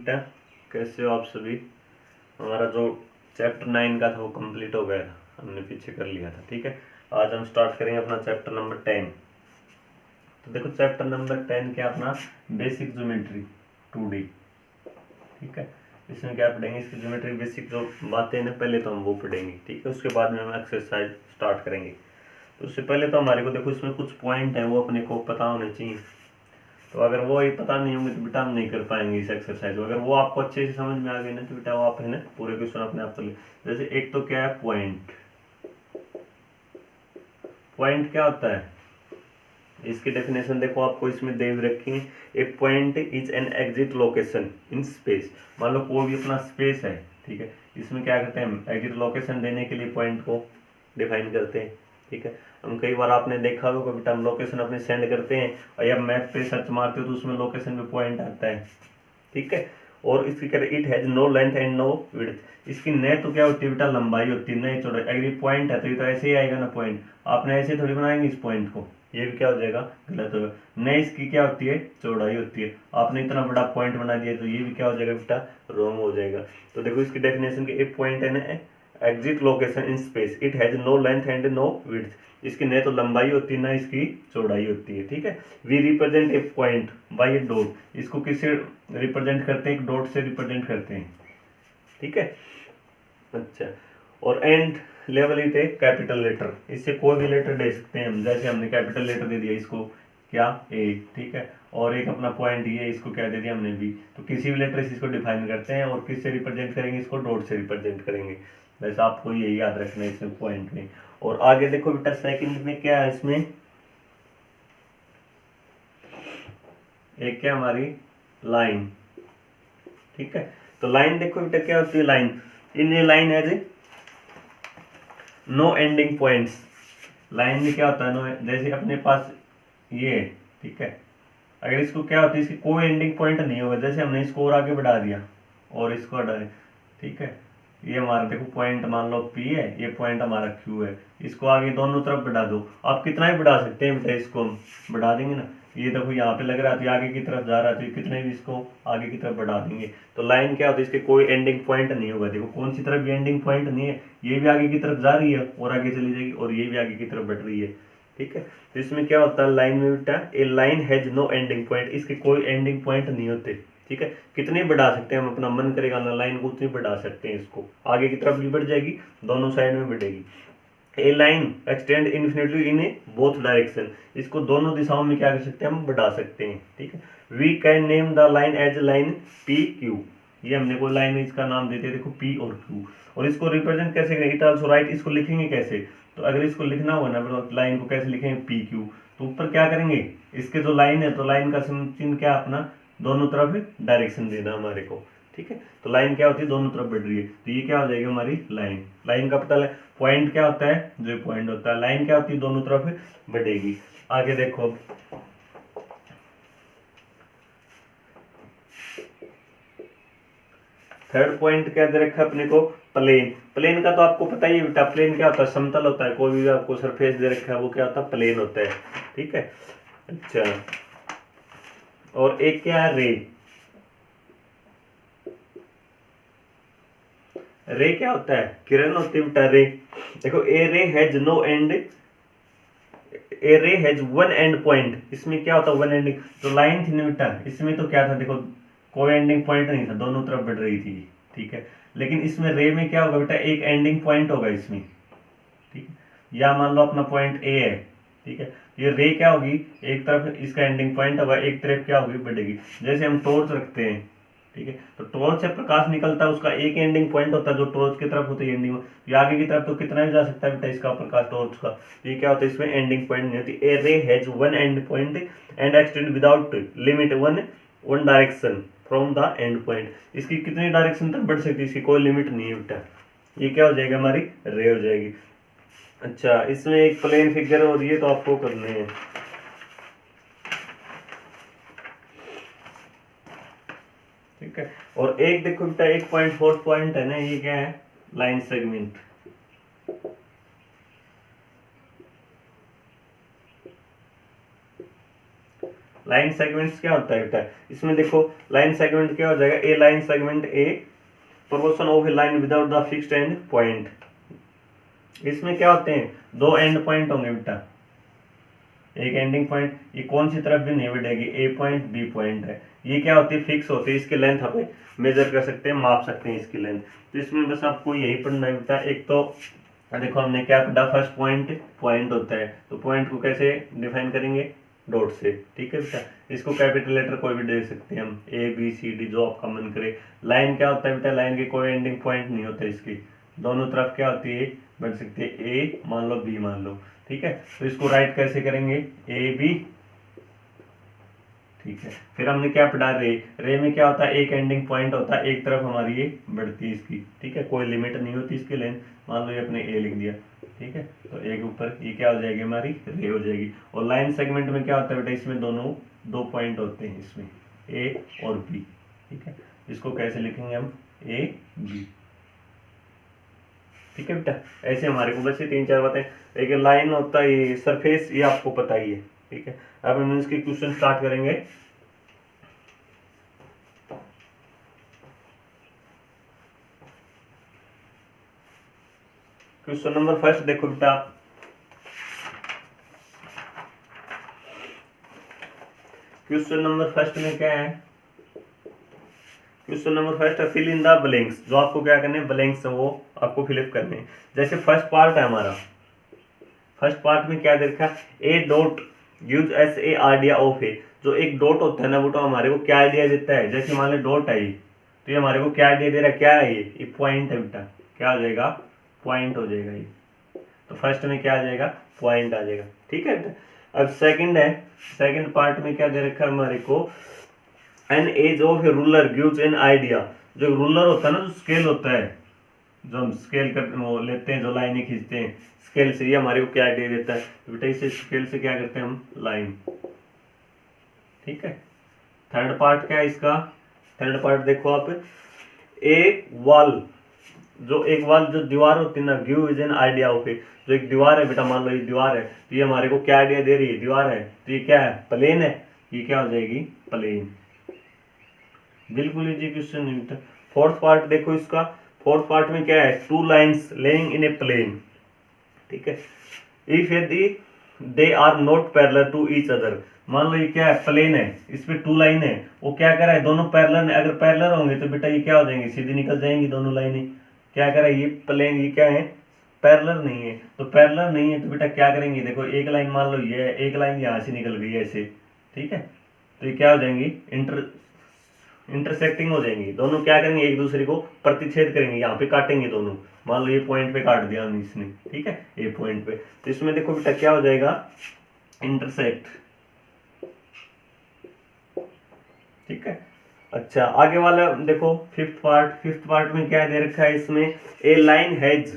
बेटा, कैसे हो आप सभी। हमारा जो चैप्टर 9 का था वो कंप्लीट हो गया था, हमने पीछे कर लिया था। ठीक है, आज हम स्टार्ट करेंगे अपना चैप्टर नंबर 10। तो देखो चैप्टर नंबर 10 क्या अपना बेसिक ज्योमेट्री 2D। ठीक है, इसमें क्या पढ़ेंगे, इसकी ज्योमेट्री बेसिक जो बातें हैं पहले तो हम वो पढ़ेंगे। ठीक है, उसके बाद में हम एक्सरसाइज स्टार्ट करेंगे। तो उससे पहले तो हमारे को देखो इसमें कुछ पॉइंट है वो अपने को पता होने चाहिए। तो अगर वो ही पता नहीं होंगे तो बेटा हम नहीं कर पाएंगे इस एक्सरसाइज को। अगर वो आपको अच्छे से समझ में आ गए ना तो बेटा वो आप है ना पूरे क्वेश्चन अपने आप कर ले। जैसे एक तो क्या है पॉइंट। पॉइंट क्या होता है, इसकी डेफिनेशन देखो आपको इसमें दे रखी है। एक point is an exit location in space. मान लो कोई भी अपना स्पेस है, ठीक है, इसमें क्या करते हैं, एग्जिट लोकेशन देने के लिए पॉइंट को डिफाइन करते हैं। ठीक है, हम कई बार आपने देखा होगा बेटा हम लोकेशन अपने सेंड करते हैं और या मैप पे सर्च मारते हो तो उसमें लोकेशन पे पॉइंट आता है। ठीक है, और इसकी क्या it has no length and no width. इसकी न तो क्या होती है बेटा लंबाई होती है, न चौड़ाई। अगर ये पॉइंट है तो ये तो ऐसे ही आएगा ना पॉइंट, आपने ऐसे थोड़ी बनाएंगे इस पॉइंट को, ये भी क्या हो जाएगा गलत होगा। न इसकी क्या होती है चौड़ाई होती है, आपने इतना बड़ा पॉइंट बना दिया तो ये भी क्या हो जाएगा बेटा रॉन्ग हो जाएगा। तो देखो इसकी डेफिनेशन की एक पॉइंट है ना exit location in space, it has no length and no width. इसकी न तो लंबाई होती है ना इसकी चौड़ाई होती है। ठीक है, we represent a point by a dot. इसको किससे रिप्रेजेंट करते हैं, एक डॉट से रिप्रेजेंट करते हैं। ठीक है, अच्छा, और and level it a capital letter. इससे कोई भी लेटर दे सकते हैं हम, जैसे हमने कैपिटल लेटर दे दिया इसको क्या ए। ठीक है, और एक अपना पॉइंट ये इसको क्या दे दिया हमने बी। तो किसी भी लेटर से इसको डिफाइन करते हैं और किससे रिप्रेजेंट करेंगे, इसको डॉट से रिप्रेजेंट करेंगे। वैसे आपको यही याद रखना है इसमें पॉइंट में। और आगे देखो बेटा सेकंड में क्या है, इसमें एक क्या हमारी लाइन। ठीक है, तो लाइन देखो बेटा क्या होती है line, in a line as a no ending points. Line में क्या होता है नो, जैसे अपने पास ये है, ठीक है, अगर इसको क्या होता है इसकी कोई एंडिंग पॉइंट नहीं होगा। जैसे हमने इसको और आगे बढ़ा दिया और इसको हटा दिया, ठीक है, ये हमारा देखो पॉइंट मान लो पी है, ये पॉइंट हमारा क्यू है, इसको आगे दोनों तरफ बढ़ा दो। आप कितना ही बढ़ा सकते हैं बेटा, इसको हम बढ़ा देंगे ना। ये देखो यहाँ पे लग रहा है तो आगे की तरफ जा रहा है तो कितने भी इसको आगे की तरफ बढ़ा देंगे। तो लाइन क्या होती है, इसके कोई एंडिंग पॉइंट नहीं होगा। देखो कौन सी तरफ भी एंडिंग पॉइंट नहीं है, ये भी आगे की तरफ जा रही है और आगे चली जाएगी और ये भी आगे की तरफ बढ़ रही है। ठीक है, तो इसमें क्या होता है लाइन में बेटा a line has no ending point, इसके कोई एंडिंग पॉइंट नहीं होते। ठीक है, कितने बढ़ा सकते हैं हम, अपना मन करेगा ना लाइन को उतनी बढ़ा सकते हैं, इसको आगे की तरफ भी बढ़ जाएगी, दोनों साइड में बढ़ेगी। ए line extend infinitely in A both direction, इसको दोनों दिशाओं में क्या कर सकते हैं हम बढ़ा सकते हैं। ठीक है, we can name the line as line P Q. ये हमने कोई लाइन इसका नाम देते हैं देखो पी और क्यू। और इसको रिप्रेजेंट कैसे करेंगे, इट आल्सो राइट, इसको लिखेंगे कैसे, तो अगर इसको लिखना हो ना लाइन को कैसे लिखेंगे पी क्यू, तो ऊपर क्या करेंगे इसके जो लाइन है तो लाइन का चिन्ह क्या अपना दोनों तरफ डायरेक्शन देना हमारे को। ठीक है, तो लाइन क्या होती है दोनों तरफ बढ़ रही है तो ये क्या हो जाएगी हमारी लाइन। लाइन का पता है पॉइंट क्या होता है, जो पॉइंट होता है, लाइन क्या होती है दोनों तरफ बढ़ेगी। आगे देखो थर्ड पॉइंट क्या दे रखा है अपने को, प्लेन। प्लेन का तो आपको पता ही है बेटा, प्लेन क्या होता है समतल होता है, कोई भी आपको सरफेस दे रखा है वो क्या होता है प्लेन होता है। ठीक है, अच्छा, और एक क्या है रे। रे क्या होता है, किरण होती है बेटा रे। देखो ए रे हैज नो एंड, ए रे हैज वन एंड पॉइंट, इसमें क्या होता है वन एंडिंग। तो लाइन थी ना बेटा, इसमें तो क्या था देखो कोई एंडिंग पॉइंट नहीं था, दोनों तरफ बढ़ रही थी। ठीक है, लेकिन इसमें रे में क्या होगा बेटा एक एंडिंग पॉइंट होगा इसमें। ठीक है, या मान लो अपना पॉइंट ए है, ठीक है, ये रे क्या होगी एक तरफ इसका एंडिंग पॉइंट होगा, एक तरफ क्या होगी बढ़ेगी। जैसे हम टॉर्च रखते हैं, ठीक है, तो टॉर्च से प्रकाश निकलता है, उसका एक एंडिंग पॉइंट होता है जो टॉर्च की तरफ होती है एंडिंग, ये आगे की तरफ तो कितना भी जा सकता है बेटा इसका प्रकाश टॉर्च का। ये क्या होता है इसमें एंडिंग पॉइंट नहीं होती। ए रे has one and point and extend without limit one one direction from the end point. इसकी कितनी डायरेक्शन तक बढ़ सकती है, इसकी कोई लिमिट नहीं है बेटा, ये क्या हो जाएगा हमारी रे हो जाएगी। अच्छा, इसमें एक प्लेन फिगर और ये तो आपको करने हैं। ठीक है, और एक देखो बेटा एक पॉइंट फोर्थ पॉइंट है ना, ये क्या है लाइन सेगमेंट। लाइन सेगमेंट्स क्या होता है बेटा, इसमें देखो लाइन सेगमेंट क्या हो जाएगा, a line segment a proportion of a line without the fixed end point. इसमें क्या होते हैं, दो एंड पॉइंट होंगे बेटा, एक एंडिंग पॉइंट, ये कौन सी तरफ भी नहीं बढ़ेगी, ए पॉइंट बी पॉइंट है, ये क्या होती है फिक्स होती है, इसकी लेंथ आप मेजर कर सकते हैं, माप सकते हैं इसकी लेंथ। तो इसमें बस आपको यही पढ़ना है बेटा। एक तो देखो हमने क्या पढ़ा, फर्स्ट पॉइंट होता है, तो पॉइंट को कैसे डिफाइन करेंगे, डॉट से, ठीक है बेटा। इसको कैपिटल लेटर कोई भी दे सकते हैं हम, ए बी सी डी, जो आपका मन करे। लाइन क्या होता है बेटा, लाइन के कोई एंडिंग पॉइंट नहीं होता, इसकी दोनों तरफ क्या होती है, बढ़ सकती है, ए मान लो बी मान लो, ठीक है। तो इसको राइट कैसे करेंगे, ए बी, ठीक है। फिर हमने क्या पढ़ा, रे में क्या होता है, एक एंडिंग पॉइंट होता है, एक तरफ हमारी ये बढ़ती है इसकी, ठीक है, कोई लिमिट नहीं होती इसकी लेंथ, मान लो ये अपने ए लिख दिया, ठीक है। तो ए के ऊपर ये क्या हो जाएगी, हमारी रे हो जाएगी। और लाइन सेगमेंट में क्या होता है बेटा, इसमें दोनों दो पॉइंट होते हैं, इसमें ए और बी, ठीक है। इसको कैसे लिखेंगे हम, ए बी, ठीक है बेटा। ऐसे हमारे को बस ये 3-4 बातें, एक लाइन होता है, ये सरफेस, ये आपको पता ही है, ठीक है। अब हम इसके क्वेश्चन स्टार्ट करेंगे। क्वेश्चन नंबर फर्स्ट देखो बेटा, क्वेश्चन नंबर फर्स्ट में क्या है, क्वेश्चन नंबर फर्स्ट है फिल इन द ब्लैंक्स। जो आपको क्या करने हैं, ब्लैंक्स है वो आपको फिलअप करने हैं। जैसे फर्स्ट पार्ट है हमारा, फर्स्ट पार्ट में क्या दे रखा है, a dot gives us a idea of a. जो एक डॉट होता है ना वो तो हमारे को क्या आइडिया देता है, जैसे मान लो डॉट है ये, तो ये हमारे को क्या आइडिया दे रहा है, क्या है ये पॉइंट है बेटा, क्या हो जाएगा, पॉइंट हो जाएगा ये। तो फर्स्ट में क्या आ जाएगा, पॉइंट आ जाएगा, ठीक है बेटा। अब सेकंड है, सेकंड पार्ट में क्या दे रखा है हमारे को, an edge of a ruler gives an idea. जो रूलर होता है ना, जो स्केल होता है, जो हम स्केल कर वो लेते हैं, जो लाइनें खींचते हैं स्केल से, ये हमारे को क्या आइडिया देता है, तो बेटा इसे स्केल से क्या करते हैं हम, लाइन, ठीक है। थर्ड पार्ट क्या है इसका, थर्ड पार्ट देखो आप, ए वॉल, जो एक वॉल जो दीवार होती है ना, give is an idea of a. जो एक दीवार है बेटा, मान लो ये दीवार है, तो ये हमारे को क्या आइडिया दे रही है, दीवार है, तो ये क्या है, प्लेन है, ये क्या हो जाएगी, प्लेन। बिल्कुल इजी क्वेश्चन है बेटा। फोर्थ पार्ट देखो इसका, फोर्थ पार्ट में क्या है, two lines lying in a plane, ठीक है। इफ यदि they are not parallel to each other, मान लो ये क्या है, प्लेन है, इस पे टू लाइन है, वो क्या कर रहा है, दोनों पैरेलल है, अगर पैरेलल होंगे तो बेटा ये क्या हो जाएंगे, सीधी निकल जाएंगी दोनों लाइनें। क्या कर रहा है ये प्लेन, ये क्या है, पैरेलल नहीं है, तो पैरेलल नहीं है तो बेटा क्या करेंगे, देखो एक लाइन मान लो ये है, एक लाइन यहाँ से निकल गई ऐसे, ठीक है, तो ये क्या हो जाएंगी, इंटरसेक्टिंग हो जाएंगी, दोनों क्या करेंगे, एक दूसरे को प्रतिच्छेद करेंगे, यहाँ पे काटेंगे दोनों, मान लो ये पॉइंट पे काट दिया हमने इसने, ठीक है, ये पॉइंट पे, तो इसमें देखो बेटा क्या हो जाएगा, इंटरसेक्ट, ठीक है। अच्छा आगे वाला देखो, फिफ्थ पार्ट में क्या दे रखा है इसमें, a line has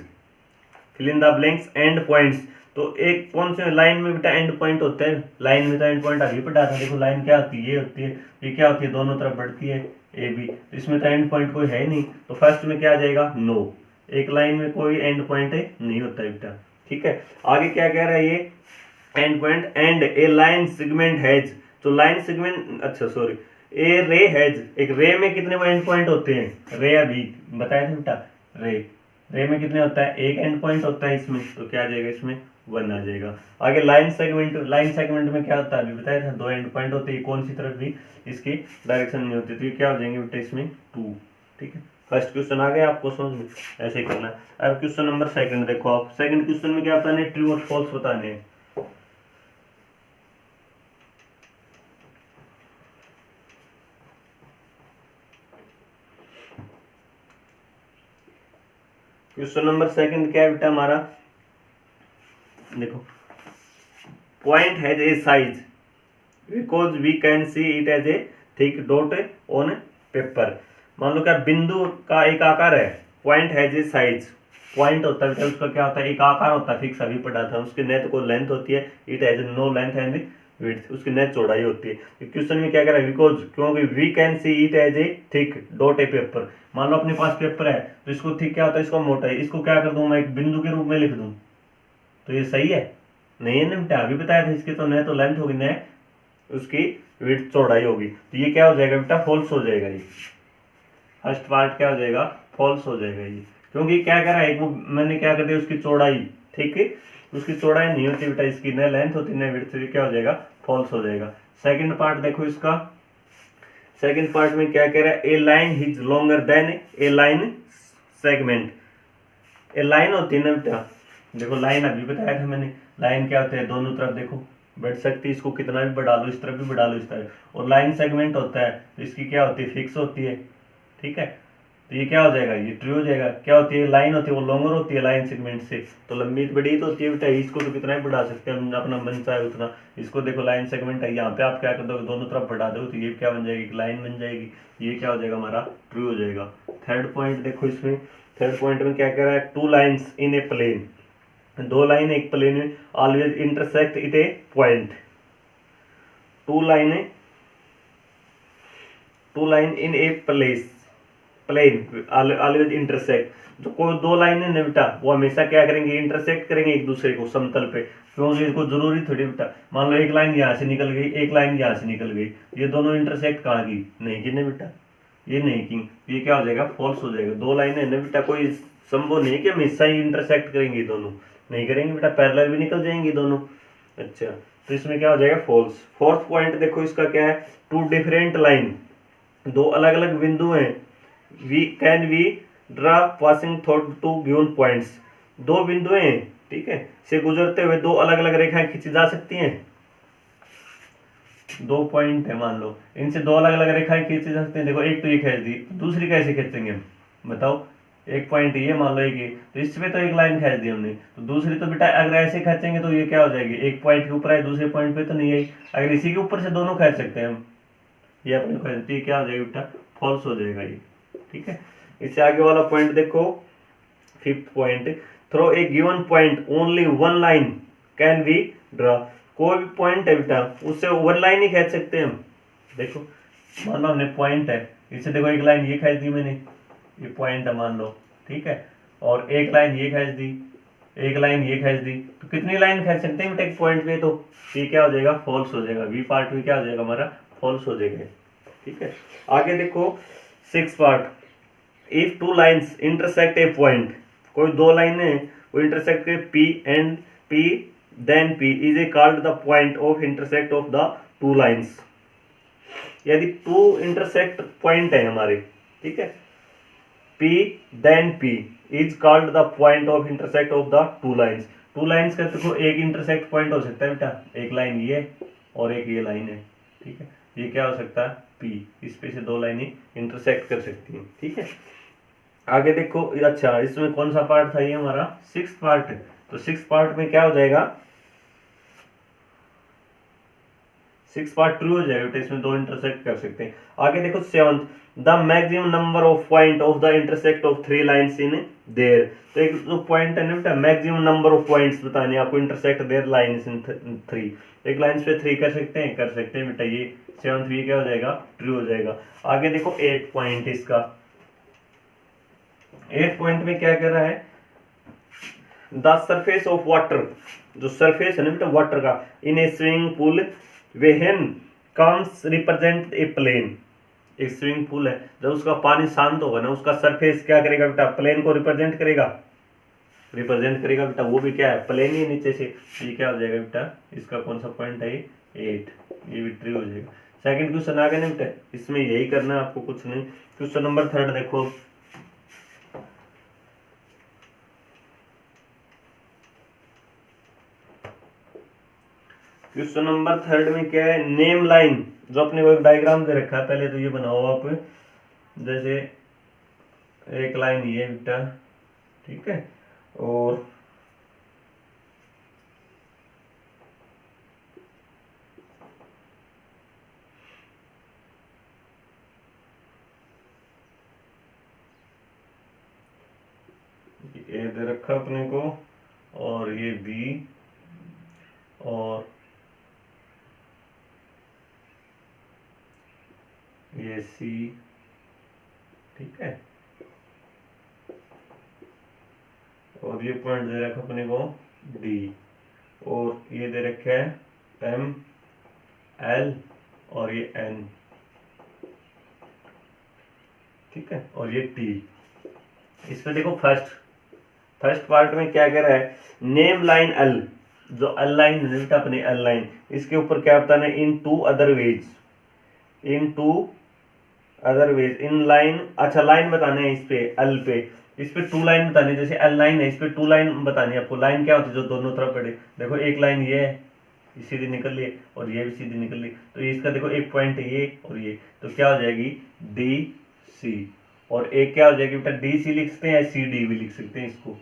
fill in the blanks end points. तो एक कौन से लाइन में बेटा एंड पॉइंट होता है, लाइन में तो एंड पॉइंट अभी पढ़ा था, देखो लाइन क्या होती है, ये होती है, ये क्या होती है, दोनों तरफ बढ़ती है ए बी, तो इसमें तो एंड पॉइंट कोई है नहीं, तो फर्स्ट में क्या आ जाएगा, नो, एक लाइन में कोई एंड पॉइंट नहीं होता बेटा, ठीक है। आगे क्या कह रहा है ये, and point and A line segment has, तो लाइन सेगमेंट, अच्छा सॉरी, ए रे हैज, एक रे में कितने एंड पॉइंट होते हैं, रे अभी बताया था बेटा, रे में कितने होता है, एक एंड पॉइंट होता है इसमें, तो क्या आ जाएगा इसमें, 1 आ जाएगा। आगे लाइन सेगमेंट में क्या होता है, अभी बताया था, 2 एंड पॉइंट होते हैं, कौन सी तरफ भी इसकी डायरेक्शन नहीं होती, तो ये क्या हो जाएंगे बेटा इसमें 2, ठीक है। फर्स्ट क्वेश्चन आ गया आपको समझ में, ऐसे ही करना है। अब क्वेश्चन नंबर सेकंड देखो आप, सेकंड क्वेश्चन में क्या बताने, ट्रू और फॉल्स बताने हैं। क्वेश्चन नंबर सेकंड क्या है बेटा हमारा, देखो, point has a size because we can see it as a thick dot on paper. मान लो क्या बिंदु का एक आकार है, point has a size, point होता है उसका क्या होता है, एक आकार होता है, फिक्स अभी पढ़ा था, उसकी नेट को लेंथ होती है, it has no length and width, उसकी नेट चौड़ाई होती है। क्वेश्चन में क्या कह रहा है, बिकॉज क्योंकि we can see it as a thick dot a paper. मान लो अपने पास पेपर है, तो इसको थिक क्या होता है, इसको मोटाई, इसको क्या कर दूं मैं, एक बिंदु के रूप में लिख दूं, तो ये सही है, नहीं है ना बेटा, अभी बताया था, इसकी तो न तो लेंथ होगी, न उसकी विड्थ चौड़ाई होगी। तो ये क्या हो जाएगा बेटा, फॉल्स हो जाएगा। ये फर्स्ट पार्ट क्या हो जाएगा, फॉल्स हो जाएगा ये, क्योंकि क्या करा है, वो मैंने क्या कर दिया, उसकी चौड़ाई, ठीक है, उसकी चौड़ाई नहीं होती बेटा, इसकी न लेंथ होती न विड्थ, तो क्या हो जाएगा, फॉल्स हो जाएगा। सेकंड पार्ट देखो इसका, सेकंड पार्ट में क्या कह रहा है, a line is longer than a line segment. A line होती है ना बेटा, देखो लाइन अभी बताया था मैंने, लाइन क्या होता है, दोनों तरफ देखो बढ़ सकती है, इसको कितना भी बढ़ा लो, इस तरफ भी बढ़ा लो, इस तरफ। और लाइन सेगमेंट होता है, तो इसकी क्या होती है, फिक्स होती है, ठीक है। तो ये क्या हो जाएगा, ये ट्रू हो जाएगा। क्या होती है, लाइन होती है, वो लॉन्गर होती है लाइन सेगमेंट से, तो लंबी बड़ी तो होती है बेटा, इसको तो कितना भी बढ़ा सकते हैं हम, अपना मन चाहे उतना। इसको देखो लाइन सेगमेंट है, यहाँ पे आप क्या कर दोगे, दोनों तरफ बढ़ा दो, तो ये क्या बन जाएगी, लाइन बन जाएगी। ये क्या हो जाएगा, हमारा ट्रू हो जाएगा। थर्ड पॉइंट देखो इसमें, थर्ड पॉइंट में क्या कह रहा है, two lines in a plane, दो लाइन एक प्लेन में always intersect it a point. Two line in a plane always intersect. जो कोई दो लाइनें ना बेटा, वो हमेशा क्या करेंगे, इंटरसेक्ट करेंगे एक दूसरे को समतल पे, क्योंकि इसको जरूरी थोड़ी बेटा, मान लो एक लाइन यहाँ से निकल गई, एक लाइन यहाँ से निकल गई, ये दोनों इंटरसेक्ट कहाँ की, नहीं की ना बेटा, ये नहीं की, ये क्या हो जाएगा, फॉल्स हो जाएगा। दो लाइनें ना बेटा, कोई संभव नहीं कि हमेशा ही इंटरसेक्ट करेंगी, दोनों नहीं करेंगे बेटा, पैरेलल भी निकल जाएंगी दोनों। अच्छा, तो इसमें क्या हो जाएगा, फॉल्स। फोर्थ पॉइंट देखो इसका क्या है, टू डिफरेंट लाइन, दो अलग अलग बिंदु हैं, we draw passing through two given points. दो बिंदु हैं, ठीक है, से गुजरते हुए दो अलग अलग रेखाएं खींची जा सकती हैं। दो पॉइंट है मान लो, इनसे दो अलग अलग रेखाएं खींची जा सकती हैं। देखो एक तो ये खींच दी, दूसरी कैसे खींचेंगे हम, बताओ। एक पॉइंट ये मान लो, एक तो इसमें तो एक लाइन खींच दी हमने, तो दूसरी तो बेटा अगर ऐसे खींचेंगे तो ये क्या हो जाएगी, एक पॉइंट के ऊपर है, दूसरे पॉइंट पे तो नहीं आई। अगर इसी के ऊपर से दोनों खींच सकते हैं हम, ये अपने को, ये क्या हो जाएगा बेटा, फॉल्स हो जाएगा ये, ठीक है। इससे आगे वाला पॉइंट देखो, fifth point, through a given point only one line can be draw. कोई भी पॉइंट है बेटा, उससे वन लाइन ही खींच सकते हैं हम। देखो मान लो हमने पॉइंट है, इससे देखो एक लाइन ये खींच दी मैंने, ये पॉइंट है मान लो, ठीक है, और एक लाइन ये खींच दी, एक लाइन ये खींच दी, तो कितनी लाइन खींच सकते हैं बेटा एक पॉइंट पे, तो ये क्या हो जाएगा, फॉल्स हो जाएगा। बी पार्ट में क्या हो जाएगा हमारा, फॉल्स हो जाएगा, ठीक है। आगे देखो six part, if two lines intersect a point, कोई दो लाइनें वो इंटरसेक्ट के P and P, then P is a called the point of intersect of the two lines. यदि टू इंटरसेक्ट पॉइंट है हमारे, ठीक है, P then P is called the point of intersect of the two lines। Two lines का देखो एक intersect point हो सकता है बेटा, एक लाइन ये और एक ये लाइन है, ठीक है, ये क्या हो सकता है, P, इस पे से दो लाइनें इंटरसेक्ट कर सकती हैं, ठीक है। आगे देखो, अच्छा इसमें कौन सा पार्ट था, ये हमारा सिक्स पार्ट है, तो सिक्स पार्ट में क्या हो जाएगा, सिक्स पार्ट ट्रू हो जाएगा, इसमें दो इंटरसेक्ट कर सकते हैं। आगे देखो seventh, the maximum number of point of the intersect of three lines in their. तो एक जो पॉइंट है ना बेटा, मैक्सिमम नंबर ऑफ पॉइंट्स बताने आपको, intersect there lines in three, एक लाइन्स पे थ्री कर सकते हैं, कर सकते हैं बेटा, ये सेवंथ भी क्या हो जाएगा, ट्रू हो जाएगा। आगे देखो एट पॉइंट इसका, एट पॉइंट में क्या कह रहा है, द सरफेस ऑफ वाटर, जो सरफेस है ना बेटा वाटर का, in a swimming pool when comes represent a plane. एक स्विमिंग पूल है, जब उसका पानी शांत होगा ना, उसका सरफेस क्या करेगा बेटा, प्लेन को रिप्रेजेंट करेगा, रिप्रेजेंट करेगा बेटा, वो भी क्या है, प्लेन ही नीचे से। ये क्या हो जाएगा बेटा, इसका कौन सा पॉइंट है, एट, ये भी ट्रू हो जाएगा। सेकंड क्वेश्चन आ गया ना बेटा, इसमें यही करना है आपको, कुछ नहीं। क्वेश्चन नंबर थर्ड देखो, क्वेश्चन नंबर थर्ड में क्या है, नेम लाइन, जो अपने को एक डायग्राम दे रखा है, पहले तो ये बनाओ आप, जैसे एक लाइन ये बेटा, ठीक है, और ये दे रखा अपने को, और ये बी, और ये सी, ठीक है, और ये पॉइंट दे रखा अपने को डी, और ये दे रखा है एम एल और ये एन, ठीक है, और ये टी। इसमें देखो फर्स्ट पार्ट में क्या कह रहा है, नेम लाइन एल, जो एल लाइन है अपनी एल लाइन, इसके ऊपर क्या बताना है, in two other ways, in line, अच्छा लाइन बताने हैं इस पे एल पे, इस पे टू लाइन बतानी है, जैसे एल लाइन है इस पे टू लाइन बतानी है आपको। लाइन क्या होती है, जो दोनों तरफ बढ़े, देखो एक लाइन ये है, ये सीधी निकल ली और ये भी सीधी निकल ली, तो इसका देखो एक पॉइंट ये और ये, तो क्या हो जाएगी डी सी, और एक क्या हो जाएगी बेटा, डी सी लिख सकते हैं या सी डी भी लिख सकते हैं इसको,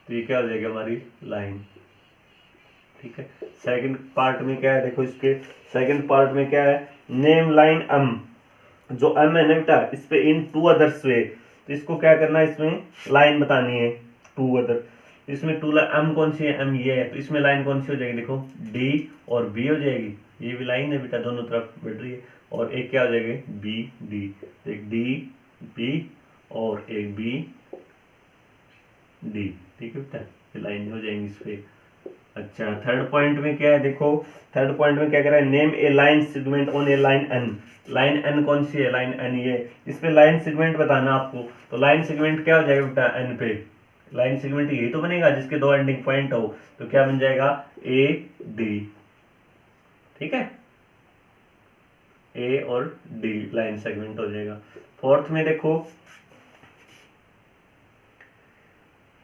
तो ये क्या हो जाएगी हमारी लाइन, ठीक है। सेकंड पार्ट में क्या है, देखो इसके सेकंड पार्ट में क्या है, नेम लाइन एम, जो एम है ना बेटा, इस पे इन टू अदर्स वे, तो इसको क्या करना है, इसमें लाइन बतानी है टू अदर, इसमें टू एम कौन सी है, एम ये है, तो इसमें लाइन कौन सी हो जाएगी, देखो डी और बी हो जाएगी, ये भी लाइन है बेटा, दोनों तरफ बढ़ रही है, और एक क्या हो जाएगी बी डी, एक डी बी और एक बी डी, ठीक है बेटा, ये लाइन हो जाएंगी इस पे। अच्छा थर्ड पॉइंट में क्या है, देखो थर्ड पॉइंट में क्या कह रहा है, name a line segment on a line N, line N कौन सी है, लाइन एन ये, इस पे लाइन सेगमेंट बताना आपको, तो लाइन सेगमेंट क्या हो जाएगा बेटा, एन पे लाइन सेगमेंट यही तो बनेगा जिसके दो एंडिंग पॉइंट हो, तो क्या बन जाएगा ए डी, ठीक है, ए और डी लाइन सेगमेंट हो जाएगा। फोर्थ में देखो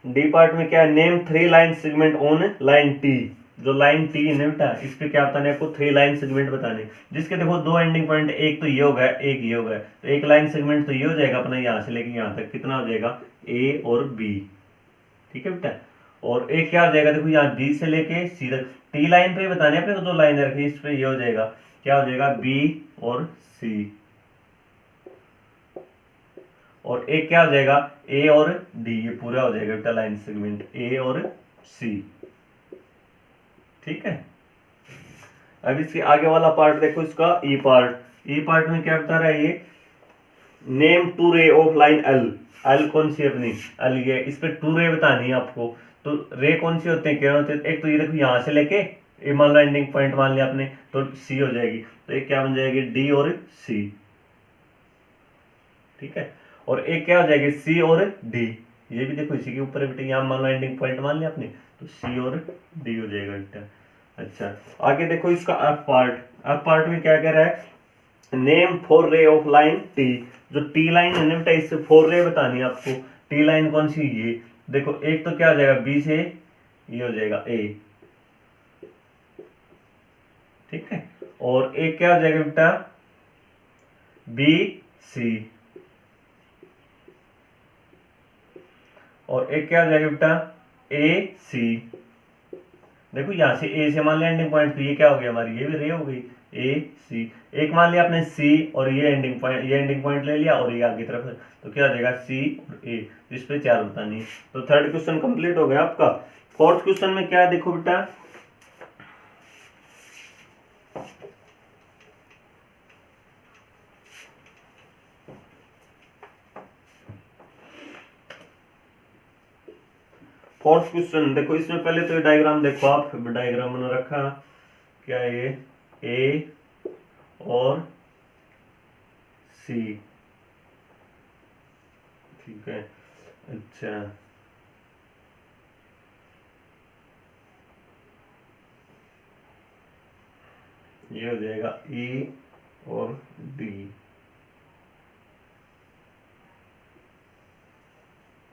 डी पार्ट में क्या है, name three line segment on line T, जो लाइन टी है ना बेटा, इस पे क्या बताने आपको, थ्री लाइन सेगमेंट बताने, जिसके देखो दो एंडिंग पॉइंट, एक तो ये हो गया, एक ये हो गया, तो एक लाइन सेगमेंट तो ये हो जाएगा अपना, यहाँ से लेके यहाँ तक कितना हो जाएगा ए और बी, ठीक है बेटा, और एक क्या हो जाएगा, देखो यहाँ बी से लेके सी तक, टी लाइन पे बताने अपने को, दो लाइन रखी, इस पे ये हो जाएगा, क्या हो जाएगा बी और सी, और एक क्या हो जाएगा ए और डी, ये पूरा हो जाएगा बेटा लाइन सेगमेंट ए और सी, ठीक है। अब इसके आगे वाला पार्ट देखो, इसका ई पार्ट में क्या बता रहा है, ये name two ray of line L, L कौन सी अपनी एल, ये इस पे टू रे बतानी है आपको, तो रे कौन सी होते हैं, क्या होते हैं, एक तो ये देखो यहाँ से लेके ये मान लो एंडिंग पॉइंट मान लिया आपने, तो सी हो जाएगी, तो एक क्या बन जाएगी डी और सी, ठीक है, और एक क्या हो जाएगी सी और डी, ये भी देखो इसी के ऊपर है बेटा, यहाँ मान लो एंडिंग पॉइंट मान लिया आपने, तो सी और डी हो जाएगा बेटा। अच्छा आगे देखो इसका एफ पार्ट में क्या कह रहा है, नेम फोर रे ऑफ लाइन टी, जो टी लाइन है ना बेटा, इससे फोर रे बतानी है आपको, टी लाइन कौन सी, ये देखो एक तो क्या हो जाएगा बी से ये हो जाएगा ए, ठीक है, और एक क्या हो जाएगा बेटा बी सी, और एक क्या हो जाएगा बेटा ए सी, देखो यहाँ से ए से मान लिया एंडिंग पॉइंट, तो ये क्या हो गया हमारी, ये भी रे हो गई ए सी, एक मान लिया आपने सी और ये एंडिंग पॉइंट ले लिया, और ये आगे तरफ, तो क्या हो जाएगा सी और ए, इस पे चार बतानी है। तो थर्ड क्वेश्चन कंप्लीट हो गया आपका। फोर्थ क्वेश्चन में क्या है, देखो बेटा फोर्थ क्वेश्चन देखो, इसमें पहले तो ये डायग्राम देखो, आप डायग्राम बना रखा, क्या है ये ए और सी, ठीक है। अच्छा ये हो जाएगा ई और डी,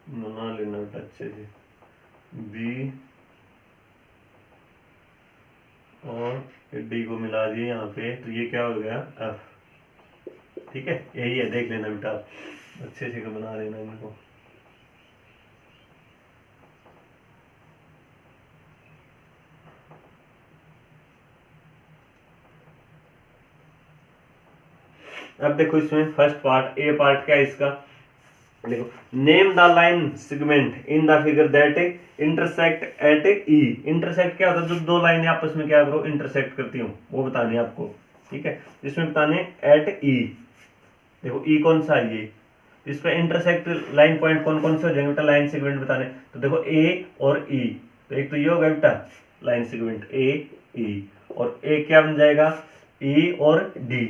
बना लेना बेटा अच्छे से, बी और डी को मिला दिए यहाँ पे, तो ये क्या हो गया एफ, ठीक है, यही है, देख लेना बेटा अच्छे से बना लेना इनको। अब देखो इसमें फर्स्ट पार्ट ए पार्ट क्या है इसका, देखो name the line segment in the figure that intersect at E, intersect क्या होता है, जो दो लाइनें आपस में क्या करो इंटरसेक्ट करती हूँ, वो बताने आपको, ठीक है, इसमें बताने एट ई, देखो ई कौन सा है ये, इस पर इंटरसेक्ट लाइन पॉइंट कौन कौन से हो जाएंगे बेटा, लाइन सेगमेंट बताने, तो देखो ए और ई, तो एक तो ये होगा बेटा लाइन सेगमेंट ए ई, और ए क्या बन जाएगा ई और डी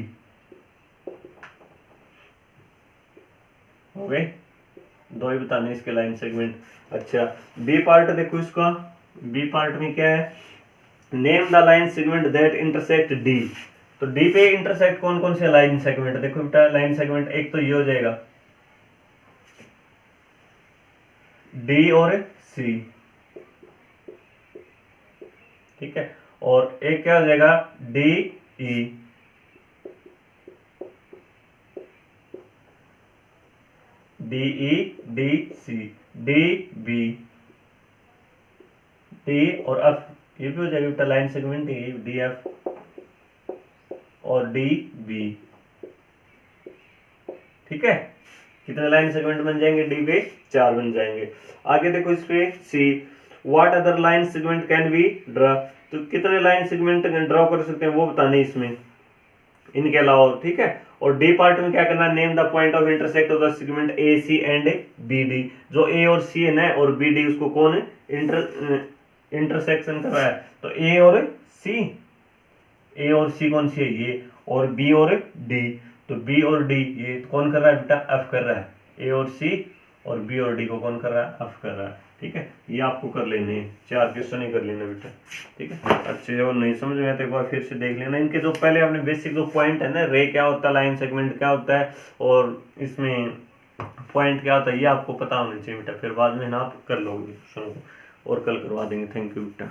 हो गए, दो ही बताने इसके लाइन सेगमेंट। अच्छा बी पार्ट देखो इसका, बी पार्ट में क्या है, name the line segment that intersect D. तो डी पे इंटरसेक्ट कौन कौन से लाइन सेगमेंट, देखो बेटा लाइन सेगमेंट एक तो ये हो जाएगा डी और सी, ठीक है, और एक क्या हो जाएगा D E, D E D C D B D और एफ, ये भी हो जाएगा बेटा लाइन सेगमेंट ये डी एफ और डी बी, ठीक है। कितने लाइन सेगमेंट बन जाएंगे, डी पे 4 बन जाएंगे। आगे देखो इस पे see, what other line segment can be draw, तो कितने लाइन सेगमेंट ड्रॉ कर सकते हैं वो बताने इसमें, इनके अलावा, ठीक है। और डी पार्ट में क्या करना, name the point of intersect of the segment A C and B D, जो ए और सी है ना और बी डी उसको कौन इंटरसेक्शन कर रहा है, तो ए और सी, ए और सी कौन सी है ये, और बी और डी, तो बी और डी ये कौन कर रहा है बेटा, एफ कर रहा है, ए और सी और बी और डी को कौन कर रहा है, एफ कर रहा है, ठीक है। ये आपको कर लेने हैं, 4 क्वेश्चन ही कर लेना बेटा, ठीक है। अच्छे और नहीं समझ में आते एक बार फिर से देख लेना, इनके जो पहले आपने बेसिक जो पॉइंट है ना, रे क्या होता है, लाइन सेगमेंट क्या होता है और इसमें पॉइंट क्या होता है, ये आपको पता होना चाहिए बेटा, फिर बाद में ना आप कर लोगे क्वेश्चन को, और कल करवा देंगे। थैंक यू बेटा।